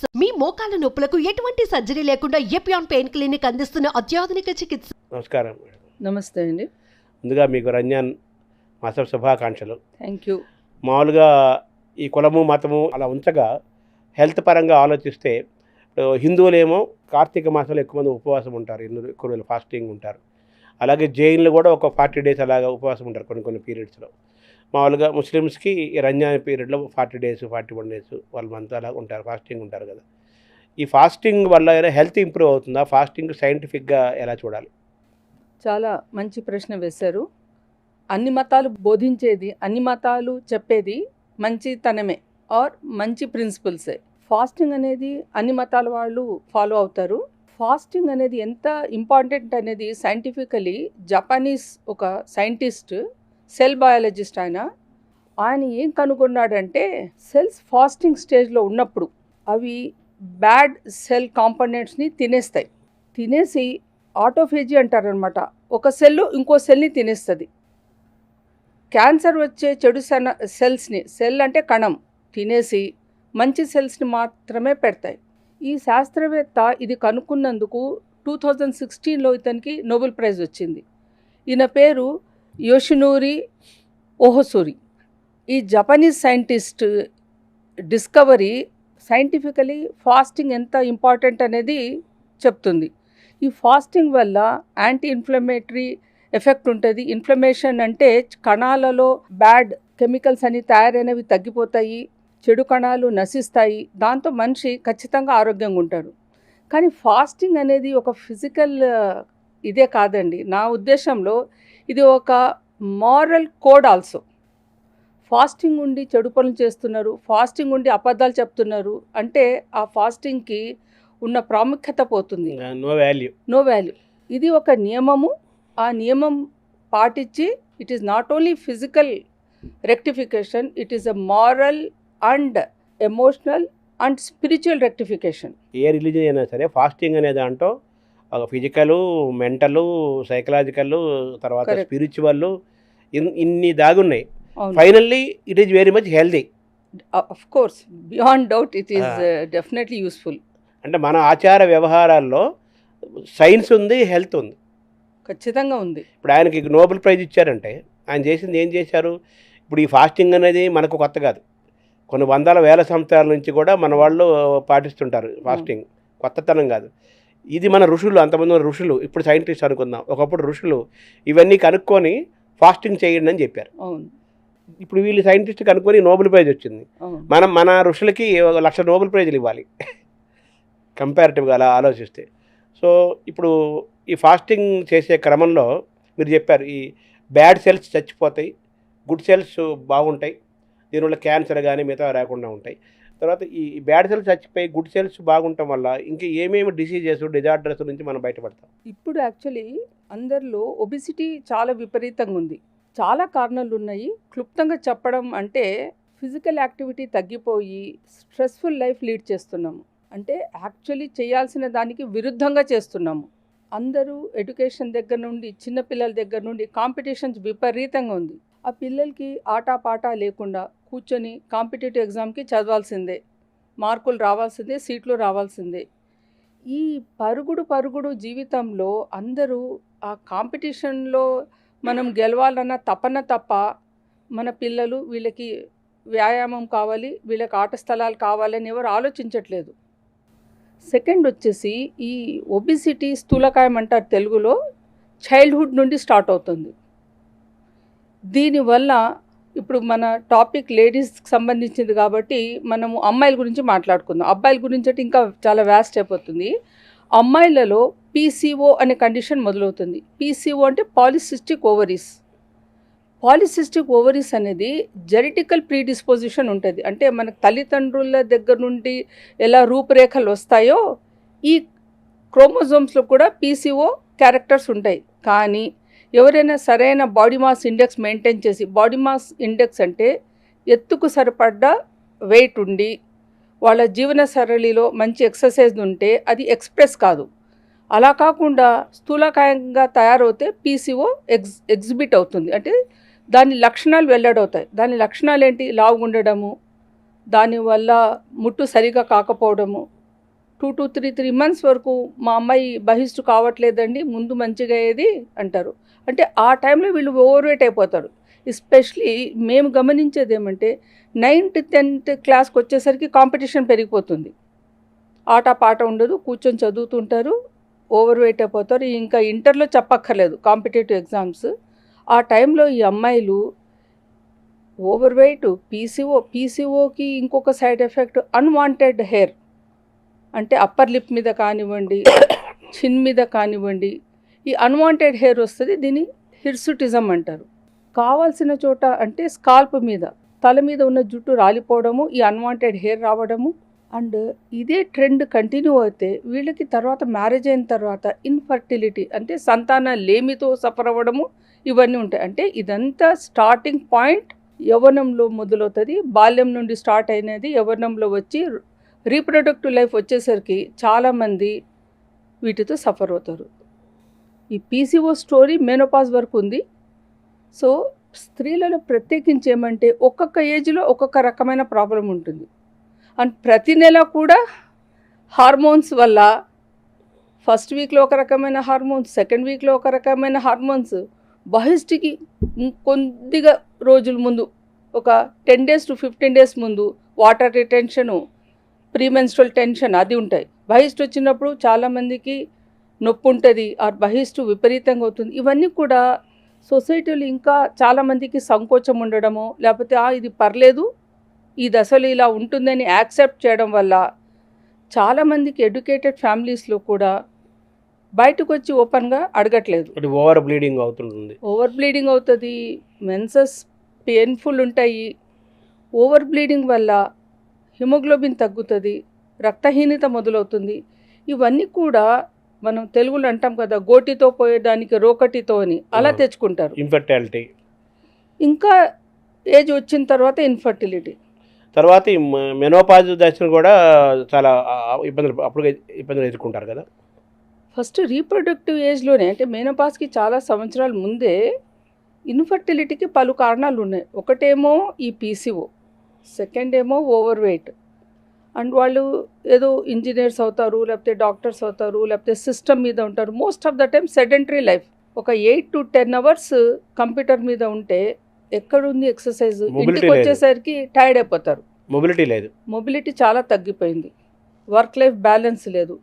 మీ మోకాల నొప్పులకు ఎటువంటి సర్జరీ లేకుండా ఎపియాన్ పెయిన్ క్లినిక్ అందిస్తున్న అత్యాధునిక చికిత్స. నమస్కారం మేడం. నమస్తే అండి. ముందుగా మీకు రంజాన్ మాస శుభాకాంక్షలు. Thank you. మామూలుగా ఈ కులము మతము అలా ఉంచగా హెల్త్ పరంగా ఆలోచిస్తే హిందువులేమో కార్తీక మాసంలో ఎక్కువ మంది ఉపవాసం ఉంటారు, ఎక్కువ రోజులు ఫాస్టింగ్ ఉంటారు. అలాగే జైన్లు కూడా ఒక 40 days అలాగా ఉపవాసం ఉంటారు కొన్ని పీరియడ్స్లో. మామూలుగా ముస్లిమ్స్కి ఈ రంజాన్ పీరియడ్లో 40 days 41 days వాళ్ళ మంత్ అలా ఉంటారు, ఫాస్టింగ్ ఉంటారు కదా. ఈ ఫాస్టింగ్ వల్ల హెల్త్ ఇంప్రూవ్ అవుతుందా? ఫాస్టింగ్ సైంటిఫిక్గా ఎలా చూడాలి? చాలా మంచి ప్రశ్న వేశారు. అన్ని మతాలు బోధించేది, అన్ని మతాలు చెప్పేది మంచితనమే ఆర్ మంచి ప్రిన్సిపల్సే. ఫాస్టింగ్ అనేది అన్ని మతాల వాళ్ళు ఫాలో అవుతారు. ఫాస్టింగ్ అనేది ఎంత ఇంపార్టెంట్ అనేది సైంటిఫికలీ జపానీస్ ఒక సైంటిస్ట్, సెల్ బయాలజిస్ట్ ఆయన ఏం కనుగొన్నాడంటే సెల్స్ ఫాస్టింగ్ స్టేజ్లో ఉన్నప్పుడు అవి బ్యాడ్ సెల్ కాంపోనెంట్స్ని తినేసి ఆటోఫేజీ అంటారనమాట. ఒక సెల్ ఇంకో సెల్ని తినేస్తుంది. క్యాన్సర్ వచ్చే చెడు సెల్స్ని, సెల్ అంటే కణం, తినేసి మంచి సెల్స్ని మాత్రమే పెడతాయి. ఈ శాస్త్రవేత్త ఇది కనుక్కున్నందుకు 2016లో ఇతనికి నోబెల్ ప్రైజ్ వచ్చింది. ఈయన పేరు యోషినోరి ఓహోసూరి. ఈ Japanese scientist discovery scientifically fasting ఎంత ఇంపార్టెంట్ అనేది చెప్తుంది. ఈ ఫాస్టింగ్ వల్ల యాంటీ ఇన్ఫ్లమేటరీ ఎఫెక్ట్ ఉంటుంది. ఇన్ఫ్లమేషన్ అంటే కణాలలో బ్యాడ్ కెమికల్స్ అని తయారైనవి తగ్గిపోతాయి, చెడు కణాలు నశిస్తాయి. దాంతో మనిషి ఖచ్చితంగా ఆరోగ్యంగా ఉంటారు. కానీ ఫాస్టింగ్ అనేది ఒక ఫిజికల్ ఇదే కాదండి. నా ఉద్దేశంలో ఇది ఒక మారల్ కోడ్ ఆల్సో. ఫాస్టింగ్ ఉండి చెడు పనులు చేస్తున్నారు, ఫాస్టింగ్ ఉండి అబద్ధాలు చెప్తున్నారు అంటే ఆ ఫాస్టింగ్కి ఉన్న ప్రాముఖ్యత పోతుంది. No value. ఇది ఒక నియమము. ఆ నియమం పాటించి it is not only physical rectification, it is a moral and emotional and spiritual rectification. ఏ రిలీజియన్ అయినా సరే ఫాస్టింగ్ అనే దాంట్లో ఫిజికల్, మెంటల్, సైకలాజికల్, తర్వాత స్పిరిచువల్ ఇన్ని దాగున్నాయి. Finally it is very much healthy. Of course, beyond doubt it is definitely useful. అంటే మన ఆచార వ్యవహారాల్లో సైన్స్ ఉంది, హెల్త్ ఉంది, ఖచ్చితంగా ఉంది. ఇప్పుడు ఆయనకి నోబెల్ ప్రైజ్ ఇచ్చారంటే ఆయన చేసింది ఏం చేశారు? ఇప్పుడు ఈ ఫాస్టింగ్ అనేది మనకు కొత్త కాదు. కొన్ని వందల వేల సంవత్సరాల నుంచి కూడా మన వాళ్ళు పాటిస్తుంటారు ఫాస్టింగ్. కొత్తతనం కాదు ఇది. మన ఋషులు, అంతమంది ఋషులు, ఇప్పుడు సైంటిస్ట్ అనుకుందాం, ఒకప్పుడు ఋషులు ఇవన్నీ కనుక్కొని ఫాస్టింగ్ చేయండి అని చెప్పారు. ఇప్పుడు వీళ్ళు సైంటిస్ట్ కనుక్కొని నోబెల్ ప్రైజ్ వచ్చింది. మన ఋషులకి 1,00,000 నోబెల్ ప్రైజ్లు ఇవ్వాలి కంపారిటివ్గా అలా ఆలోచిస్తే. సో ఇప్పుడు ఈ ఫాస్టింగ్ చేసే క్రమంలో మీరు చెప్పారు ఈ బ్యాడ్ సెల్స్ చచ్చిపోతాయి, గుడ్ సెల్స్ బాగుంటాయి, దీనివల్ల క్యాన్సర్ కానీ మిగతా రాకుండా ఉంటాయి. తర్వాత ఈ బ్యాడ్ సెల్స్ చచ్చిపోయి గుడ్ సెల్స్ బాగుండటం వల్ల ఇంకా ఏమేమి డిసీజెస్, డిజార్డర్స్ నుంచి మనం బయటపడతాం? ఇప్పుడు యాక్చువల్లీ అందరిలో ఒబిసిటీ చాలా విపరీతంగా ఉంది. చాలా కారణాలు ఉన్నాయి. క్లుప్తంగా చెప్పడం అంటే ఫిజికల్ యాక్టివిటీ తగ్గిపోయి స్ట్రెస్ఫుల్ లైఫ్ లీడ్ చేస్తున్నాము. అంటే యాక్చువల్లీ చేయాల్సిన దానికి విరుద్ధంగా చేస్తున్నాము. అందరూ ఎడ్యుకేషన్ దగ్గర నుండి, చిన్నపిల్లల దగ్గర నుండి కాంపిటీషన్స్ విపరీతంగా ఉంది. ఆ పిల్లలకి ఆటపాట లేకుండా కూర్చొని కాంపిటేటివ్ ఎగ్జామ్కి చదవాల్సిందే, మార్కులు రావాల్సిందే, సీట్లు రావాల్సిందే. ఈ పరుగుడు జీవితంలో అందరూ ఆ కాంపిటీషన్లో మనం గెలవాలన్న తపన తప్ప మన పిల్లలు వీళ్ళకి వ్యాయామం కావాలి, వీళ్ళకి ఆట స్థలాలు కావాలని ఎవరు ఆలోచించట్లేదు. సెకండ్ వచ్చేసి ఈ ఒబిసిటీ, స్థూలకాయం అంటారు తెలుగులో, చైల్డ్హుడ్ నుండి స్టార్ట్ అవుతుంది. దీనివల్ల ఇప్పుడు మన టాపిక్ లేడీస్కి సంబంధించింది కాబట్టి మనము అమ్మాయిల గురించి మాట్లాడుకుందాం. అబ్బాయిల గురించి అంటే ఇంకా చాలా వ్యాస్ట్ అయిపోతుంది. అమ్మాయిలలో పీసీఓ అనే కండిషన్ మొదలవుతుంది. పీసీఓ అంటే పాలిసిస్టిక్ ఓవరీస్. పాలిసిస్టిక్ ఓవరీస్ అనేది జెనెటికల్ ప్రీడిస్పోజిషన్ ఉంటుంది. అంటే మనకు తల్లిదండ్రుల దగ్గర నుండి ఎలా రూపురేఖలు వస్తాయో ఈ క్రోమోజోమ్స్లో కూడా పీసీఓ క్యారెక్టర్స్ ఉంటాయి. కానీ ఎవరైనా సరైన బాడీ మాస్ ఇండెక్స్ మెయింటైన్ చేసి, బాడీ మాస్ ఇండెక్స్ అంటే ఎత్తుకు సరిపడ్డ వెయిట్ ఉండి వాళ్ళ జీవన సరళిలో మంచి ఎక్సర్సైజ్ ఉంటే అది ఎక్స్ప్రెస్ కాదు. అలా కాకుండా స్థూలకాయంగా తయారవుతే పీసీఓ ఎగ్జిబిట్ అవుతుంది. అంటే దాని లక్షణాలు వెల్లడవుతాయి. దాని లక్షణాలు ఏంటి? లావుగా ఉండడము, దానివల్ల ముట్టు సరిగా కాకపోవడము 2 to 3 months వరకు మా అమ్మాయి బహిష్టు కావట్లేదండి, ముందు మంచిగా అయ్యేది అంటారు. అంటే ఆ టైంలో వీళ్ళు ఓవర్ వెయిట్ అయిపోతారు. ఎస్పెషలీ మేము గమనించేది ఏమంటే 9th 10th క్లాస్కి వచ్చేసరికి కాంపిటీషన్ పెరిగిపోతుంది. ఆట పాట ఉండదు, కూర్చొని చదువుతుంటారు, ఓవర్ వెయిట్ అయిపోతారు. ఇంకా ఇంటర్లో చెప్పక్కర్లేదు, కాంపిటేటివ్ ఎగ్జామ్స్. ఆ టైంలో ఈ అమ్మాయిలు ఓవర్ వెయిట్, పీసీఓకి ఇంకొక సైడ్ ఎఫెక్ట్ అన్వాంటెడ్ హెయిర్, అంటే అప్పర్ లిప్ మీద కానివ్వండి, చిన్ మీద కానివ్వండి, ఈ అన్వాంటెడ్ హెయిర్ వస్తుంది. దీన్ని హిర్సుటిజం అంటారు. కావాల్సిన చోట అంటే స్కాల్ప్ మీద, తల మీద ఉన్న జుట్టు రాలిపోవడము, ఈ అన్వాంటెడ్ హెయిర్ రావడము. అండ్ ఇదే ట్రెండ్ కంటిన్యూ అయితే వీళ్ళకి తర్వాత మ్యారేజ్ అయిన తర్వాత ఇన్ఫర్టిలిటీ అంటే సంతాన లేమితో సఫర్ అవ్వడము, ఇవన్నీ ఉంటాయి. అంటే ఇదంతా స్టార్టింగ్ పాయింట్ యవ్వనంలో మొదలవుతుంది. బాల్యం నుండి స్టార్ట్ అయినది యవ్వనంలో వచ్చి రీప్రొడక్టివ్ లైఫ్ వచ్చేసరికి చాలామంది వీటితో సఫర్ అవుతారు. ఈ పీసీఓ స్టోరీ మెనోపాజ్ వరకు ఉంది. సో స్త్రీలలో ప్రత్యేకించి ఏమంటే ఒక్కొక్క ఏజ్లో ఒక్కొక్క రకమైన ప్రాబ్లం ఉంటుంది. అండ్ ప్రతి నెల కూడా హార్మోన్స్ వల్ల ఫస్ట్ వీక్లో ఒక రకమైన హార్మోన్స్, సెకండ్ వీక్లో ఒక రకమైన హార్మోన్స్, బహిష్టికి కొద్దిగా రోజుల ముందు ఒక 10 days to 15 days ముందు వాటర్ రిటెన్షను, ప్రీమెన్స్ట్రల్ టెన్షన్ అది ఉంటాయి. బహిష్టు వచ్చినప్పుడు చాలామందికి నొప్పి ఉంటుంది, ఆ బహిష్టు విపరీతంగా అవుతుంది. ఇవన్నీ కూడా సొసైటీలో ఇంకా చాలామందికి సంకోచం ఉండడము, లేకపోతే ఇది పర్లేదు, ఈ దశలో ఇలా ఉంటుందని యాక్సెప్ట్ చేయడం వల్ల చాలామందికి ఎడ్యుకేటెడ్ ఫ్యామిలీస్లో కూడా బయటకు వచ్చి ఓపెన్గా అడగట్లేదు. ఓవర్ బ్లీడింగ్ అవుతుంది, ఓవర్ బ్లీడింగ్ అవుతుంది, మెన్సెస్ పెయిన్ఫుల్ ఉంటాయి. ఓవర్ బ్లీడింగ్ వల్ల హిమోగ్లోబిన్ తగ్గుతుంది, రక్తహీనత మొదలవుతుంది. ఇవన్నీ కూడా మనం తెలుగులో అంటాం కదా, గోటితో పోయేదానికి రోకటితో అని, అలా తెచ్చుకుంటారు. ఇన్ఫర్టిలిటీ ఇంకా ఏజ్ వచ్చిన తర్వాత ఇన్ఫర్టిలిటీ, తర్వాత ఈ మెనోపాజ్ దశను కూడా చాలా ఇబ్బందులు ఎదుర్కొంటారు కదా. ఫస్ట్ రీప్రొడక్టివ్ ఏజ్లోనే అంటే మెనోపాజ్కి చాలా సంవత్సరాల ముందే ఇన్ఫర్టిలిటీకి పలు కారణాలు ఉన్నాయి. ఒకటేమో ఈ పీసీఓ, సెకండ్ ఏమో ఓవర్ వెయిట్. అండ్ వాళ్ళు ఏదో ఇంజనీర్స్ అవుతారు, లేకపోతే డాక్టర్స్ అవుతారు, లేకపోతే సిస్టమ్ మీద ఉంటారు. Most of the time sedentary life. ఒక 8 to 10 hours కంప్యూటర్ మీద ఉంటే ఎక్కడుంది ఎక్సర్సైజ్? ఇంటికి వచ్చేసరికి టైర్డ్ అయిపోతారు. మొబిలిటీ చాలా తగ్గిపోయింది. వర్క్ లైఫ్ బ్యాలెన్స్ లేదు.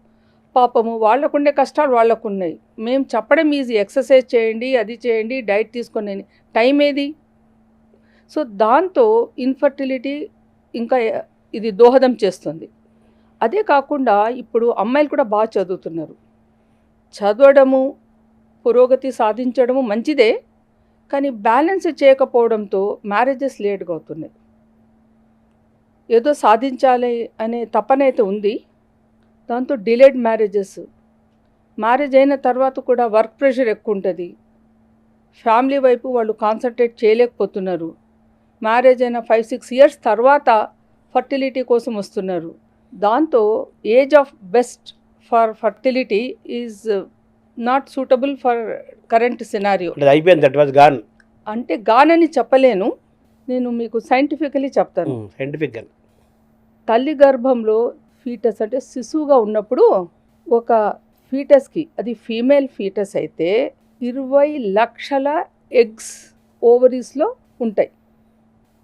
పాపము వాళ్ళకుండే కష్టాలు వాళ్ళకున్నాయి. మేము చెప్పడం ఈజీ, ఎక్సర్సైజ్ చేయండి, అది చేయండి, డైట్ తీసుకొని, టైం ఏది? సో దాంతో ఇన్ఫర్టిలిటీ ఇంకా ఇది దోహదం చేస్తుంది. అదే కాకుండా ఇప్పుడు అమ్మాయిలు కూడా బాగా చదువుతున్నారు. చదవడము, పురోగతి సాధించడము మంచిదే, కానీ బ్యాలెన్స్ చేయకపోవడంతో మ్యారేజెస్ లేట్గా అవుతున్నాయి. ఏదో సాధించాలి అనే తపన అయితే ఉంది, దాంతో డిలేడ్ మ్యారేజ్ అయిన తర్వాత కూడా వర్క్ ప్రెషర్ ఎక్కువ ఉంటుంది. ఫ్యామిలీ వైపు వాళ్ళు కాన్సన్ట్రేట్ చేయలేకపోతున్నారు. మ్యారేజ్ అయిన 5-6 years తర్వాత ఫర్టిలిటీ కోసం వస్తున్నారు. దాంతో age of best for fertility is not suitable for current scenario. అంటే గానని చెప్పలేను, నేను మీకు సైంటిఫికలీ చెప్తాను. తల్లి గర్భంలో ఫీటస్ అంటే శిశువుగా ఉన్నప్పుడు ఒక ఫీటస్కి, అది ఫీమేల్ ఫీటస్ అయితే 20 లక్షల ఎగ్స్ ఓవరీస్లో ఉంటాయి.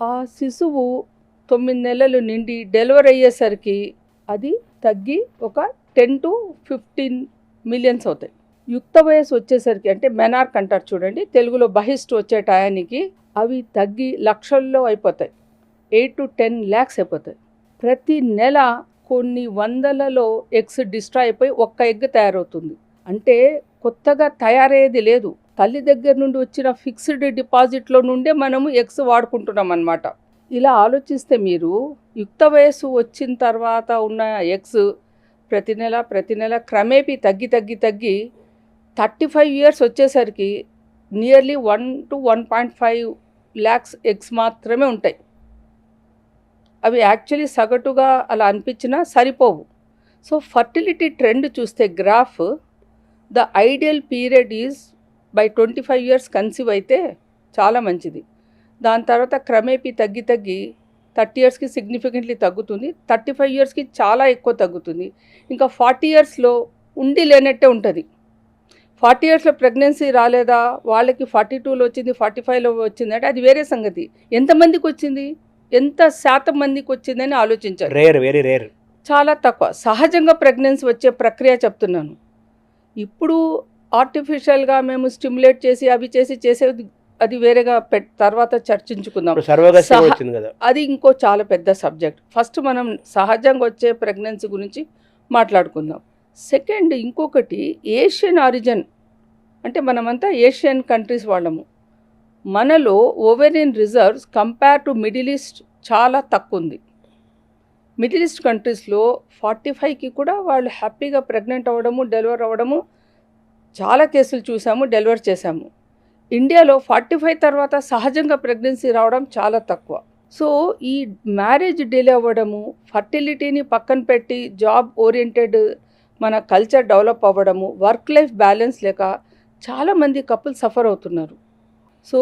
ఆ శిశువు 9 నెలలు నిండి డెలివరీ అయ్యేసరికి అది తగ్గి ఒక 10 to 15 millions అవుతాయి. యుక్త వయసు వచ్చేసరికి అంటే మెనార్క్ అంటారు చూడండి, తెలుగులో బహిష్టు వచ్చే టయానికి అవి తగ్గి లక్షల్లో అయిపోతాయి. 8 to 10 lakhs అయిపోతాయి. ప్రతి నెల కొన్ని వందలలో ఎగ్స్ డిస్ట్రాయ్ అయిపోయి ఒక్క ఎగ్ తయారవుతుంది. అంటే కొత్తగా తయారయ్యేది లేదు. తల్లి దగ్గర నుండి వచ్చిన ఫిక్స్డ్ డిపాజిట్లో నుండే మనము ఎగ్స్ వాడుకుంటున్నాం అన్నమాట. ఇలా ఆలోచిస్తే మీరు యుక్త వయసు వచ్చిన తర్వాత ఉన్న ఎగ్స్ ప్రతి నెల క్రమేపీ తగ్గి 35 years వచ్చేసరికి నియర్లీ 1 to 1.5 lakhs ఎగ్స్ మాత్రమే ఉంటాయి. అవి యాక్చువల్లీ సగటుగా అలా అనిపించినా సరిపోవు. సో ఫర్టిలిటీ ట్రెండ్ చూస్తే graph, the ideal period is by 25 years conceive అయితే చాలా మంచిది. దాని తర్వాత క్రమేపీ తగ్గి 30 ఇయర్స్కి సిగ్నిఫికెంట్లీ తగ్గుతుంది, 35 ఇయర్స్కి చాలా ఎక్కువ తగ్గుతుంది, ఇంకా 40 ఇయర్స్లో ఉండి లేనట్టే ఉంటుంది. 40 ఇయర్స్లో ప్రెగ్నెన్సీ రాలేదా, వాళ్ళకి 42లో వచ్చింది, 45లో వచ్చింది అంటే అది వేరే సంగతి. ఎంతమందికి వచ్చింది, ఎంత శాతం మందికి వచ్చిందని ఆలోచించాలి. Rare, very rare. చాలా తక్కువ. సహజంగా ప్రెగ్నెన్సీ వచ్చే ప్రక్రియ చెప్తున్నాను. ఇప్పుడు ఆర్టిఫిషియల్గా మేము స్టిమ్యులేట్ చేసి అవి చేసేది అది వేరేగా తర్వాత చర్చించుకుందాం. సర్వగసి వచ్చింది కదా, అది ఇంకో చాలా పెద్ద సబ్జెక్ట్. ఫస్ట్ మనం సహజంగా వచ్చే ప్రెగ్నెన్సీ గురించి మాట్లాడుకుందాం. సెకండ్ ఇంకొకటి ఏషియన్ ఆరిజిన్, అంటే మనమంతా ఏషియన్ కంట్రీస్ వాళ్ళము. మనలో ovarian reserves compare to middle east చాలా తక్కువ ఉంది. మిడిల్ ఈస్ట్ కంట్రీస్లో 45కి కూడా వాళ్ళు హ్యాపీగా ప్రెగ్నెంట్ అవ్వడము, డెలివర్ అవ్వడము చాలా కేసులు చూసాము, డెలివర్ చేశాము. ఇండియాలో 45 తర్వాత సహజంగా ప్రెగ్నెన్సీ రావడం చాలా తక్కువ. సో ఈ మ్యారేజ్ డిలే అవ్వడము, ఫర్టిలిటీని పక్కన పెట్టి జాబ్ ఓరియంటెడ్ మన కల్చర్ డెవలప్ అవ్వడము, వర్క్ లైఫ్ బ్యాలెన్స్ లేక చాలామంది కపుల్ సఫర్ అవుతున్నారు. సో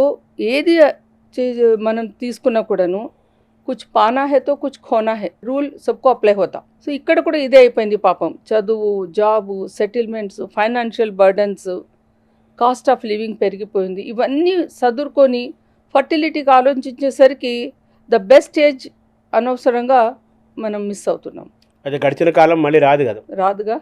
ఏది మనం తీసుకున్నా కూడాను కుచ్ పానా హే తో కుచ్ ఖోనా హే రూల్ సబ్కో అప్లై హోతా. సో ఇక్కడ కూడా ఇదే అయిపోయింది పాపం. చదువు, job, settlements, financial burdens, cost of living పెరిగిపోయింది. ఇవన్నీ సదురుకొని ఫర్టిలిటీకి ఆలోచించేసరికి ద బెస్ట్ ఏజ్ అనవసరంగా మనం మిస్ అవుతున్నాం. అది గడిచిన కాలం మళ్ళీ రాదు కదా. రాదుగా.